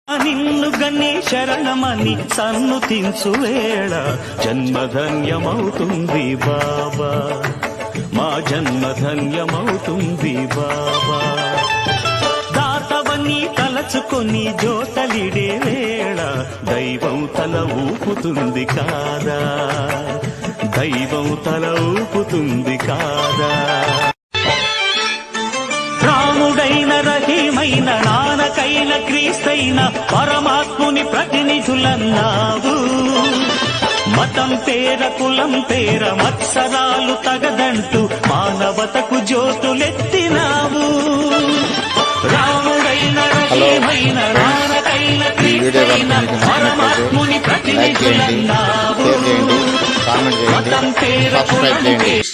నిన్ను గని శరణమని సన్నుతించు వేళ జన్మధన్యమవుతుంది బాబా, మా జన్మధన్యమవుతుంది బాబా. దాతవని తలచుకొని జోతలిడే వేళ దైవం తల ఊపుతుంది కాదా, దైవం తల ఊపుతుంది కాదా. రాముడైన రహీమైన నానకైన క్రీస్తైన పరమాత్ముని ప్రతినిధులన్నావు. మతం పేర కులం పేర మత్సరాలు తగదంటూ మానవతకు జ్యోతులెత్తినావు. రాముడైన రహీమైన నానకైన క్రీస్తైన పరమాత్ముని ప్రతినిధులన్నావు. మతం పేర కులం పేర